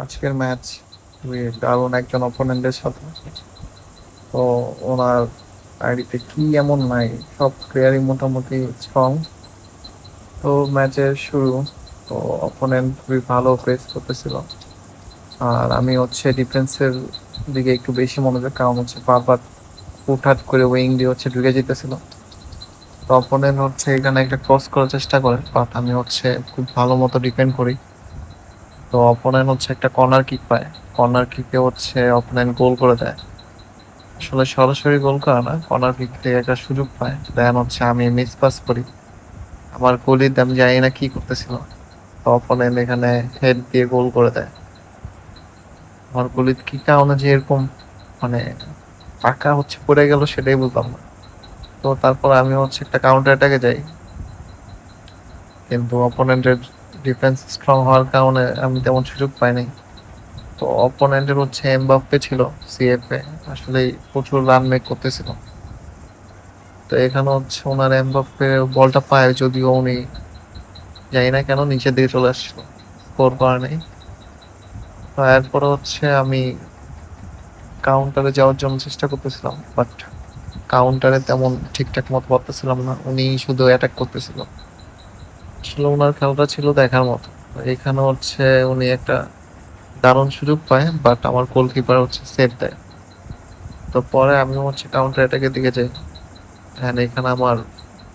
আজকের ম্যাচ খুবই দারুণ একজন অপোনেন্টের সাথে। তো ওনার আইডিতে কি এমন নাই, সব প্লেয়ারই মোটামুটি স্ট্রং। তো ম্যাচের শুরু, তো অপোনেন্ট খুবই ভালো প্রেস করতেছিল, আর আমি ডিফেন্সের দিকে একটু বেশি মনোযোগ, কারণ বারবার হুটহাট করে উইং দিয়ে ঢুকে যেতেছিল। তো অপোনেন্ট এখানে একটা ক্রস করার চেষ্টা করে, বাট আমি খুব ভালো মতো ডিফেন্ড করি। তো অপোনেন্ট একটা কর্নার কিক পায়, কর্নার কিকে অপোনেন্ট গোল করে দেয়। আসলে সরাসরি গোল করে না, কর্নার কিক থেকে একটা সুযোগ পায়, দেন আমি মিস পাস করি। আমার কলিদ আমি জানি না কি করতেছিল, তো অপোনেন্ট এখানে হেড দিয়ে গোল করে দেয়। আমার কলিদ কি কারণে যে এরকম মানে পাকা পড়ে গেল সেটাই বুঝলাম না। তো তারপর আমি একটা কাউন্টার অ্যাটাকে যাই, কিন্তু অপোনেন্টের ডিফেন্স স্ট্রং হওয়ার কারণে আমি তেমন সুযোগ পাইনি। তো অপোনেন্টের এমবাপ্পে ছিল, সিএফএ আসলে প্রচুর রান মেক করতেছিল। তো এখানে ওনার এমবাপ্পে বলটা পায়, যদিও উনি জানি না কেন নিচের দিকে চলে আসছিল, স্কোর করে নেই। তো এরপরে আমি কাউন্টারে যাওয়ার জন্য চেষ্টা করতেছিলাম, বাট কাউন্টারে তেমন ঠিকঠাক মতো পারতেছিলাম না, উনি শুধু অ্যাটাক করতেছিল। আসলে ওনার খেলাটা ছিল দেখার মতো। এখানে উনি একটা দারুণ সুযোগ পায়, বাট আমার গোলকিপার সেভ দেয়। তো পরে আমি কাউন্টার অ্যাটাকের দিকে যাই, এন্ড এখানে আমার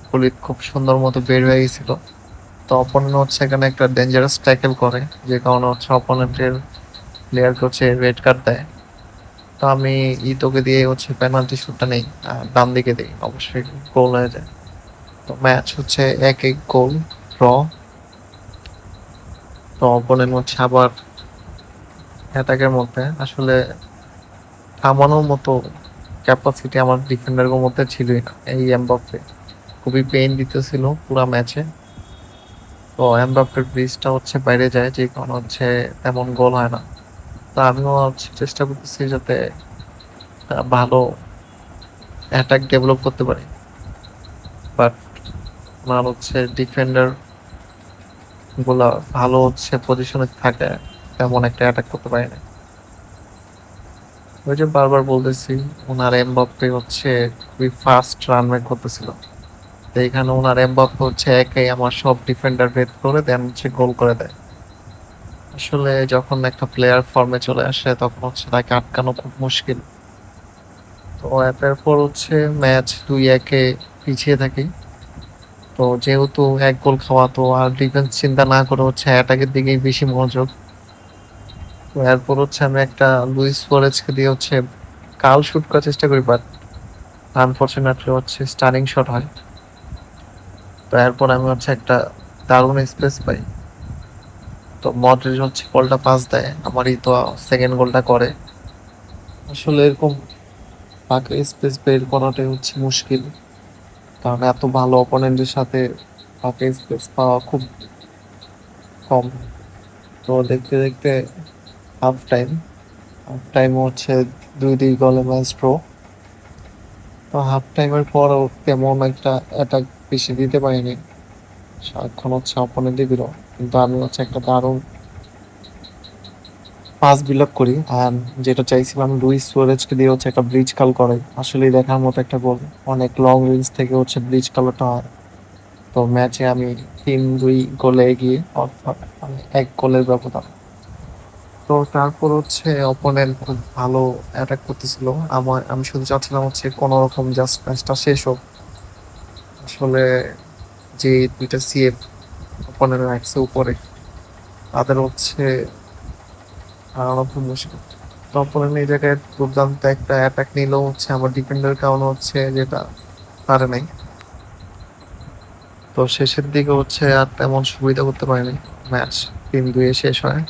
কলিত খুব সুন্দর মতো বের হয়ে গেছিল। তো অপোনেন্ট এখানে একটা ডেঞ্জারাস ট্যাকেল করে, যে কারণে অপোনেন্টের প্লেয়ারকে রেড কার্ড দেয়। তো আমি তোকে দিয়ে পেনাল্টি শুটটা নেই, আর ডান দিকে দিই, অবশ্যই গোল হয়ে যায়। তো ম্যাচ 1-1 গোল ড্র। তো অপোনেন্ট আবার অ্যাটাকের মধ্যে, আসলে থামানোর মতো ক্যাপাসিটি আমার ডিফেন্ডারের মধ্যে ছিলই না। এই এমবাপ্পে খুবই পেইন দিতেছিল পুরো ম্যাচে। তো এমবাপ্পের ব্রিজটা বাইরে যায়, যে কারণে তেমন গোল হয় না। তো আমিও চেষ্টা করতেছি যাতে ভালো অ্যাটাক ডেভেলপ করতে পারি, বাট আমার ডিফেন্ডার গুলা ভালো পজিশনে থাকে, তেমন একটা অ্যাটাক করতে পারি না। ওই যে বারবার বলতেছি, ওনার এমবাপ্পে খুবই ফাস্ট রান মেক করতেছিল। তো এখানে ওনার এমবাপ্পে একাই আমার সব ডিফেন্ডার ভেদ করে দেন গোল করে দেয়। আসলে যখন একটা প্লেয়ার ফর্মে চলে আসে তখন তাকে আটকানো খুব মুশকিল। তো এরপর ম্যাচ 2-1 পিছিয়ে থাকি। তো যেহেতু এক গোল খাওয়া, তো আর ডিফেন্স চিন্তা না করে অ্যাটাকের দিকেই বেশি মনোযোগ। তো এরপর আমি একটা লুইস সুয়ারেজকে দিয়ে কাল শুট করার চেষ্টা করি, বাট আনফরচুনেটলি স্টানিং শট হয়। তো এরপর আমি একটা দারুণ স্পেস পাই। তো মডরিচ বলটা পাস দেয়, আমারই তো সেকেন্ড গোলটা করে। আসলে এরকম ফাঁকা স্পেস বের করাটাই মুশকিল, কারণ এত ভালো অপোনেন্টের সাথে ফাঁকা স্পেস পাওয়া খুব কম। তো দেখতে দেখতে হাফ টাইম, হাফ টাইম 2-2 গোলে ম্যাচ ড্র। তো হাফ টাইমের পরও তেমন একটা অ্যাটাক বেশি দিতে পারিনি, সারাক্ষণ অপোনেন্টই দিল। কিন্তু আমি একটা দারুণ পাস বিল্ড আপ করি, আর যেটা চাইছিলাম লুইস সুয়ারেজকে দিয়ে একটা ব্রিজ কাল করে, আসলেই দেখার মতো একটা গোল। অনেক লং রেঞ্জ থেকে ব্রিজ কালটা হয়। তো ম্যাচে আমি 3-2 গোলে এগিয়ে, অর্থাৎ এক গোলের ব্যবধান। তো তারপর অপোনেন্ট খুব ভালো অ্যাটাক করতেছিল, আমি শুধু চাচ্ছিলাম কোনো রকম জাস্ট ম্যাচটা শেষ হোক। আসলে যে দুইটা সিএফ অপোনেন্ট রাখছে উপরে, তাদের হারানো খুব মুশকিল। তো অপোনেন্ট এই জায়গায় দুর্দান্ত একটা অ্যাটাক নিলেও আমার ডিফেন্ডার কারণে যেটা পারে নাই। তো শেষের দিকে আর তেমন সুবিধা করতে পারেনি, ম্যাচ 3-2 শেষ হয়।